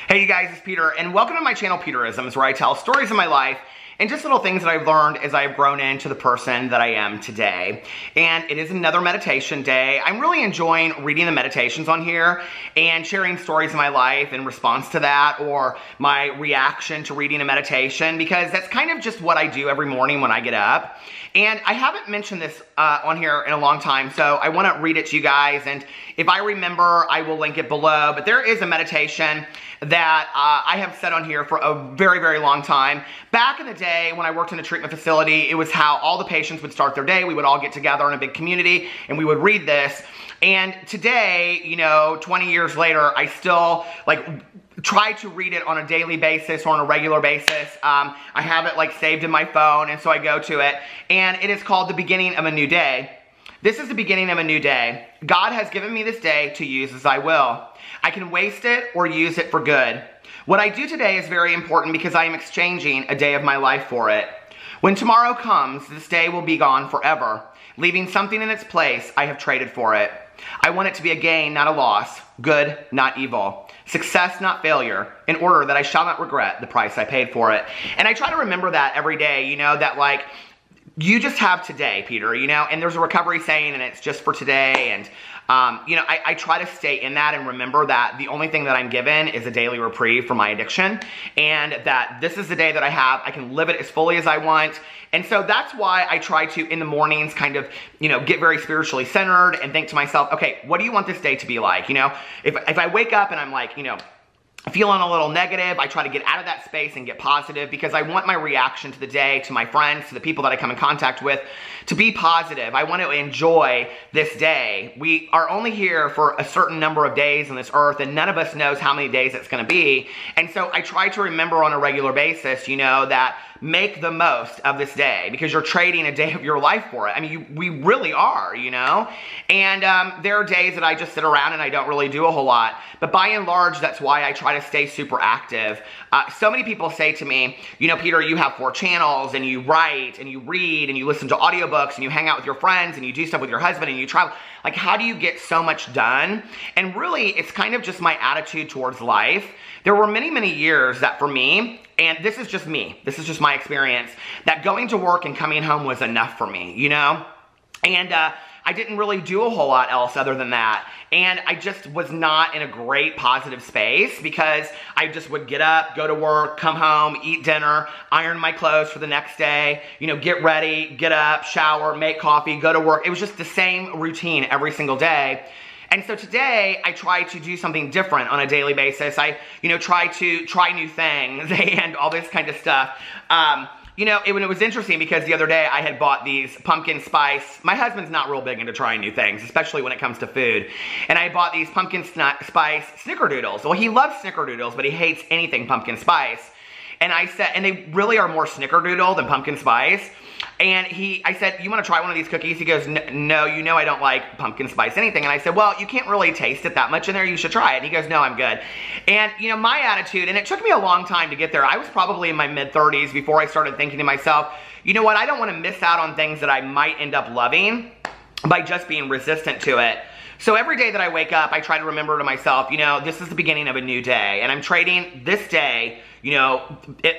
Hey you guys, it's Peter, and welcome to my channel, Peterisms, where I tell stories of my life and just little things that I've learned as I've grown into the person that I am today. And it is another meditation day. I'm really enjoying reading the meditations on here and sharing stories of my life in response to that, or my reaction to reading a meditation, because that's kind of just what I do every morning when I get up. And I haven't mentioned this on here in a long time, so I want to read it to you guys, and if I remember, I will link it below. But there is a meditation that I have said on here for a very, very long time. Back in the day when I worked in a treatment facility, it was how all the patients would start their day. We would all get together in a big community and we would read this. And today, 20 years later, I still try to read it on a daily basis or on a regular basis. I have it saved in my phone, and so I go to it. And it is called The Beginning of a New Day. This is the beginning of a new day. God has given me this day to use as I will. I can waste it or use it for good. What I do today is very important because I am exchanging a day of my life for it. When tomorrow comes, this day will be gone forever, leaving something in its place I have traded for it. I want it to be a gain, not a loss, good, not evil, success, not failure, in order that I shall not regret the price I paid for it. And I try to remember that every day, that you just have today, Peter, and there's a recovery saying, and it's just for today. And, I try to stay in that and remember that the only thing that I'm given is a daily reprieve from my addiction, and that this is the day that I have. I can live it as fully as I want. And so that's why I try to, in the mornings, kind of, get very spiritually centered and think to myself, okay, what do you want this day to be like? If I wake up and I'm feeling a little negative, I try to get out of that space and get positive, because I want my reaction to the day, to my friends, to the people that I come in contact with, to be positive. I want to enjoy this day. We are only here for a certain number of days on this earth, and none of us knows how many days it's going to be. And so I try to remember on a regular basis, that make the most of this day, because you're trading a day of your life for it. I mean, we really are, And there are days that I just sit around and I don't really do a whole lot. But by and large, that's why I try to stay super active. So many people say to me, Peter, you have 4 channels, and you write, and you read, and you listen to audiobooks, and you hang out with your friends, and you do stuff with your husband, and you travel. How do you get so much done? And really, it's kind of just my attitude towards life. There were many, many years that for me, and this is just me, this is just my experience, that going to work and coming home was enough for me, And I didn't really do a whole lot else other than that. And I just was not in a great positive space, because I just would get up, go to work, come home, eat dinner, iron my clothes for the next day, get ready, get up, shower, make coffee, go to work. It was just the same routine every single day. And so today, I try to do something different on a daily basis. I, try to try new things and all this kind of stuff. It was interesting because the other day I had bought these pumpkin spice. My husband's not real big into trying new things, especially when it comes to food. And I bought these pumpkin spice snickerdoodles. Well, he loves snickerdoodles, but he hates anything pumpkin spice. And I said, and they really are more snickerdoodle than pumpkin spice. And I said, you want to try one of these cookies? He goes, no, I don't like pumpkin spice anything. And I said, well, you can't really taste it that much in there. You should try it. And he goes, no, I'm good. And, my attitude, and it took me a long time to get there. I was probably in my mid-30s before I started thinking to myself, you know what? I don't want to miss out on things that I might end up loving by just being resistant to it. So every day that I wake up, I try to remember to myself, this is the beginning of a new day. And I'm trading this day,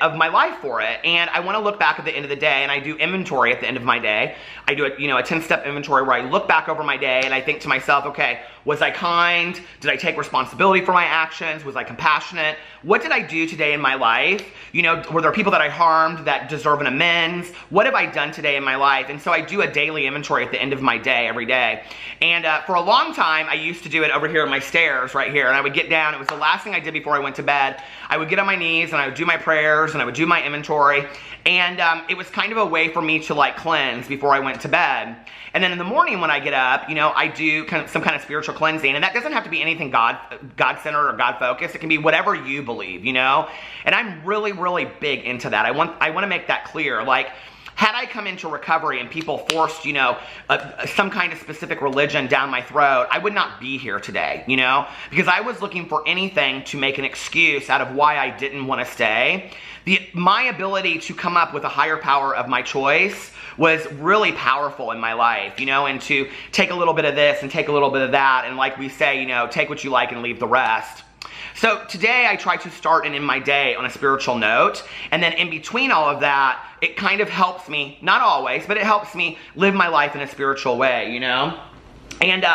of my life for it. And I want to look back at the end of the day, and I do inventory at the end of my day. I do a 10-step inventory where I look back over my day and I think to myself, okay, was I kind? Did I take responsibility for my actions? Was I compassionate? What did I do today in my life? Were there people that I harmed that deserve an amends? What have I done today in my life? And so I do a daily inventory at the end of my day every day. And for a long time, I used to do it over here on my stairs right here. And I would get down. It was the last thing I did before I went to bed. I would get on my knees and I would do my prayers and I would do my inventory. And it was kind of a way for me to cleanse before I went to bed. And then in the morning when I get up, I do some kind of spiritual cleansing. And that doesn't have to be anything God-centered or God-focused. It can be whatever you believe, And I'm really, really big into that. I want to make that clear. Had I come into recovery and people forced, some kind of specific religion down my throat, I would not be here today, Because I was looking for anything to make an excuse out of why I didn't want to stay. My ability to come up with a higher power of my choice was really powerful in my life, and to take a little bit of this and take a little bit of that, and like we say, take what you like and leave the rest. So today I try to start and end my day on a spiritual note, and then in between all of that, it kind of helps me, not always, but it helps me live my life in a spiritual way, you know? And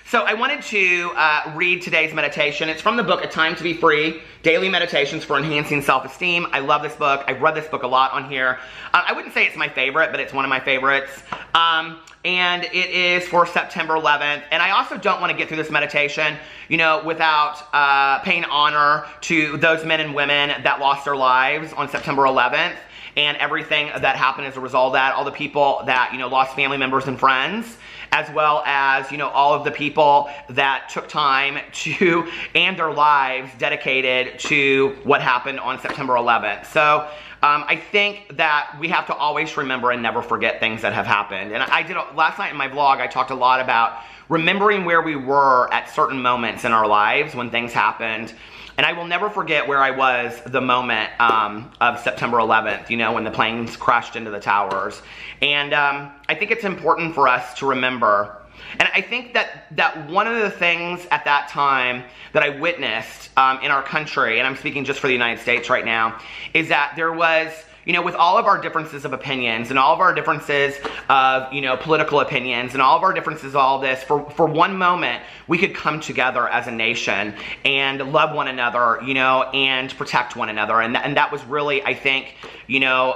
so I wanted to read today's meditation. It's from the book, A Time to Be Free, Daily Meditations for Enhancing Self-Esteem. I love this book. I've read this book a lot on here. I wouldn't say it's my favorite, but it's one of my favorites. And it is for September 11th. And I also don't want to get through this meditation, you know, without paying honor to those men and women that lost their lives on September 11th. And everything that happened as a result of that, all the people that, you know, lost family members and friends, as well as, you know, all of the people that took time to, and their lives dedicated to what happened on September 11th. So I think that we have to always remember and never forget things that have happened. And I did, last night in my vlog, I talked a lot about remembering where we were at certain moments in our lives when things happened. And I will never forget where I was the moment of September 11th, you know, when the planes crashed into the towers. And I think it's important for us to remember. And I think that one of the things at that time that I witnessed in our country, and I'm speaking just for the United States right now, is that there was, you know, with all of our differences of opinions and all of our differences of, you know, political opinions and all of our differences, all this, for one moment, we could come together as a nation and love one another, you know, and protect one another. And that was really, I think, you know,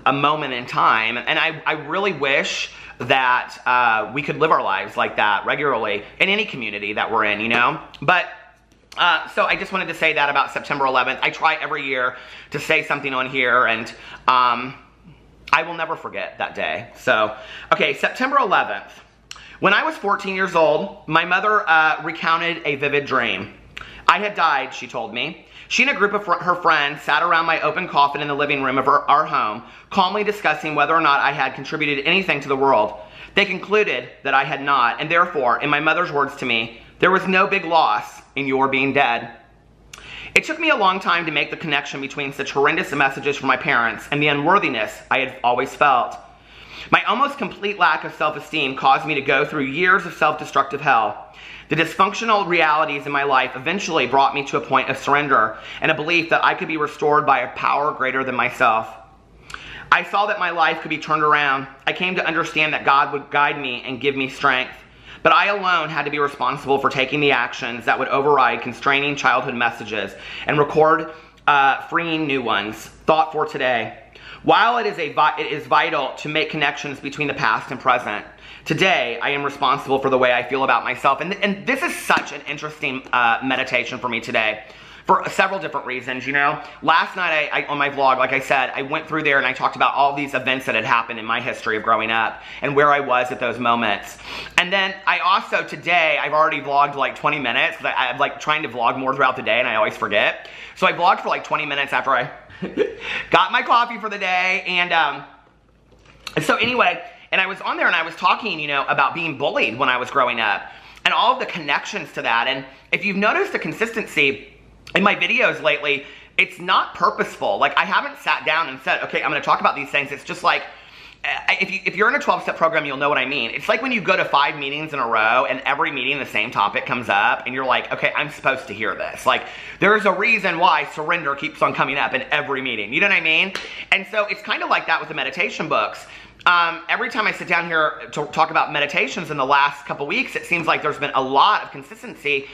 a moment in time. And I really wish that we could live our lives like that regularly in any community that we're in, you know. But so I just wanted to say that about September 11th. I try every year to say something on here, and I will never forget that day. So, okay, September 11th. When I was 14 years old, my mother recounted a vivid dream. I had died, she told me. She and a group of her friends sat around my open coffin in the living room of our home, calmly discussing whether or not I had contributed anything to the world. They concluded that I had not, and therefore, in my mother's words to me, there was no big loss in your being dead. It took me a long time to make the connection between such horrendous messages from my parents and the unworthiness I had always felt. My almost complete lack of self-esteem caused me to go through years of self-destructive hell. The dysfunctional realities in my life eventually brought me to a point of surrender and a belief that I could be restored by a power greater than myself. I saw that my life could be turned around. I came to understand that God would guide me and give me strength. But I alone had to be responsible for taking the actions that would override constraining childhood messages and record freeing new ones. Thought for today. While it is vital to make connections between the past and present, today I am responsible for the way I feel about myself. And this is such an interesting meditation for me today, for several different reasons, you know. Last night on my vlog, like I said, I went through there and I talked about all these events that had happened in my history of growing up and where I was at those moments. And then I also, today, I've already vlogged like 20 minutes, because I'm like trying to vlog more throughout the day and I always forget. So I vlogged for like 20 minutes after I got my coffee for the day. And so anyway, and I was on there and I was talking, you know, about being bullied when I was growing up and all of the connections to that. And if you've noticed the consistency in my videos lately, it's not purposeful. Like, I haven't sat down and said, okay, I'm going to talk about these things. It's just like, if you're in a 12-step program, you'll know what I mean. It's like when you go to 5 meetings in a row and every meeting the same topic comes up and you're like, okay, I'm supposed to hear this. Like, there's a reason why surrender keeps on coming up in every meeting. You know what I mean? And so it's kind of like that with the meditation books. Every time I sit down here to talk about meditations in the last couple weeks, it seems like there's been a lot of consistency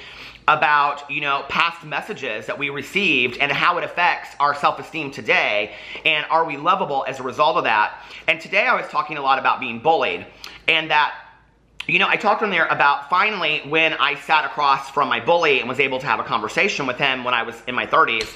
about, you know, past messages that we received and how it affects our self-esteem today, and are we lovable as a result of that. And today I was talking a lot about being bullied, and that, you know, I talked on there about finally when I sat across from my bully and was able to have a conversation with him when I was in my 30s,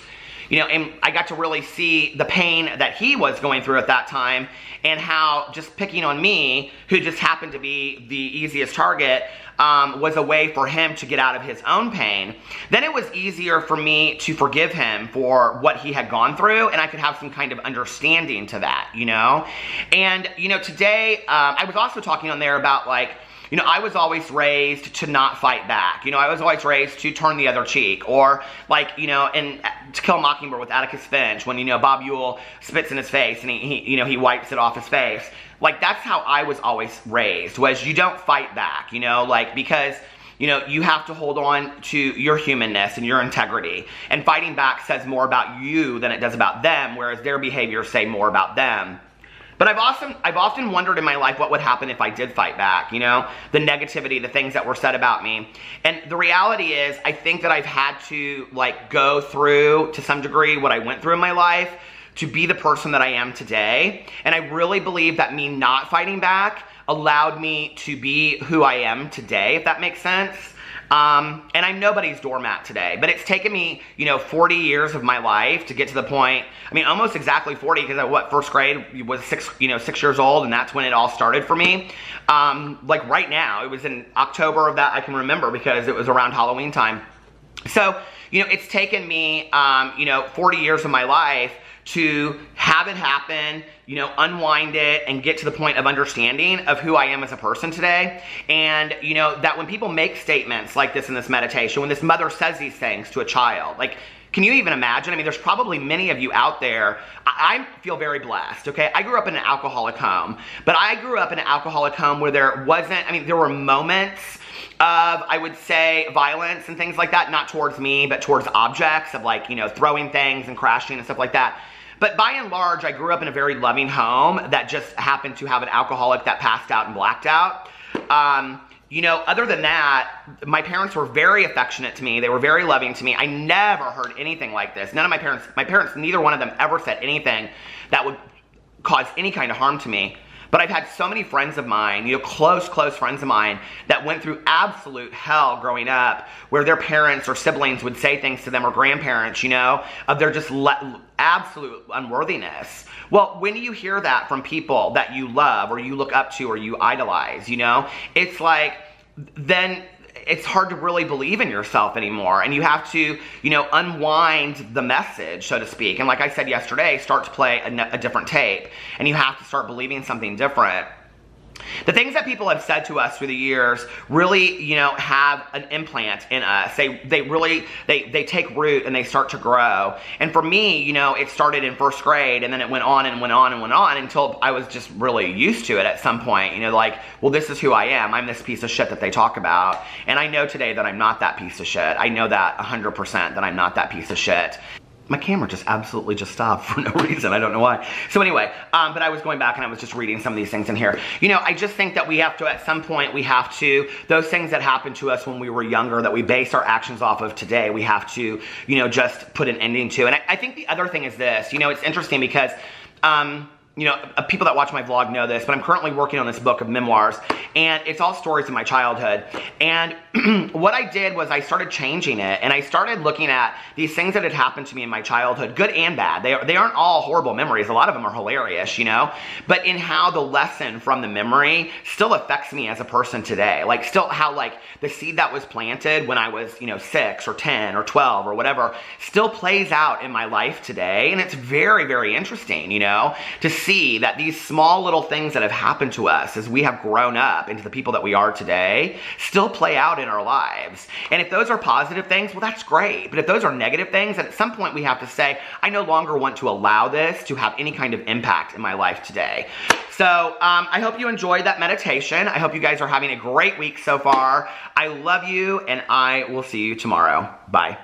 you know, and I got to really see the pain that he was going through at that time, and how just picking on me, who just happened to be the easiest target, was a way for him to get out of his own pain. Then it was easier for me to forgive him for what he had gone through, and I could have some kind of understanding to that, you know? And, you know, today, I was also talking on there about, like, you know, I was always raised to not fight back. You know, I was always raised to turn the other cheek. Or, like, you know, in To Kill a Mockingbird with Atticus Finch, when, you know, Bob Ewell spits in his face and he wipes it off his face. Like, that's how I was always raised, was you don't fight back, you know, like, because you know, you have to hold on to your humanness and your integrity. And fighting back says more about you than it does about them, whereas their behaviors say more about them. But I've often wondered in my life what would happen if I did fight back, you know, the negativity, the things that were said about me. And the reality is, I think that I've had to, like, go through, to some degree, what I went through in my life to be the person that I am today. And I really believe that me not fighting back allowed me to be who I am today, if that makes sense. And I'm nobody's doormat today, but it's taken me, you know, 40 years of my life to get to the point, I mean, almost exactly 40, because at first grade was 6 years old, and that's when it all started for me. Like right now, it was in October of that, I can remember, because it was around Halloween time. So, you know, it's taken me, you know, 40 years of my life to have it happen, you know, unwind it, and get to the point of understanding of who I am as a person today. And, you know, that when people make statements like this in this meditation, when this mother says these things to a child, like, can you even imagine? I mean, there's probably many of you out there. I feel very blessed, okay? I grew up in an alcoholic home, but I grew up in an alcoholic home where there wasn't, I mean, there were moments of, I would say, violence and things like that, not towards me, but towards objects, of, like, you know, throwing things and crashing and stuff like that. But by and large, I grew up in a very loving home that just happened to have an alcoholic that passed out and blacked out. You know, other than that, my parents were very affectionate to me. They were very loving to me. I never heard anything like this. None of my parents, neither one of them ever said anything that would cause any kind of harm to me. But I've had so many friends of mine, you know, close friends of mine, that went through absolute hell growing up, where their parents or siblings would say things to them, or grandparents, you know, of their just absolute unworthiness. Well, when you hear that from people that you love, or you look up to, or you idolize, you know, it's like, then it's hard to really believe in yourself anymore. And you have to, you know, unwind the message, so to speak. And like I said yesterday, start to play a different tape. And you have to start believing something different. The things that people have said to us through the years really, you know, have an implant in us. They really take root, and they start to grow. And for me, you know, it started in first grade, and then it went on and went on and went on until I was just really used to it at some point. You know, like, well, this is who I am. I'm this piece of shit that they talk about. And I know today that I'm not that piece of shit. I know that 100% that I'm not that piece of shit. My camera just absolutely just stopped for no reason. I don't know why. So anyway, but I was going back and I was just reading some of these things in here. You know, I just think that we have to, at some point, we have to, those things that happened to us when we were younger, that we base our actions off of today, we have to, you know, just put an ending to. And I think the other thing is this, you know, it's interesting because, you know, people that watch my vlog know this, but I'm currently working on this book of memoirs, and it's all stories of my childhood. And what I did was I started changing it, and I started looking at these things that had happened to me in my childhood, good and bad. They aren't all horrible memories. A lot of them are hilarious, you know, but in how the lesson from the memory still affects me as a person today. Like, still how, like, the seed that was planted when I was, you know, 6 or 10 or 12 or whatever still plays out in my life today. And it's very, very interesting, you know, to see that these small little things that have happened to us as we have grown up into the people that we are today still play out in our lives. And if those are positive things, well, that's great. But if those are negative things, then at some point we have to say, I no longer want to allow this to have any kind of impact in my life today. So I hope you enjoyed that meditation. I hope you guys are having a great week so far. I love you, and I will see you tomorrow. Bye.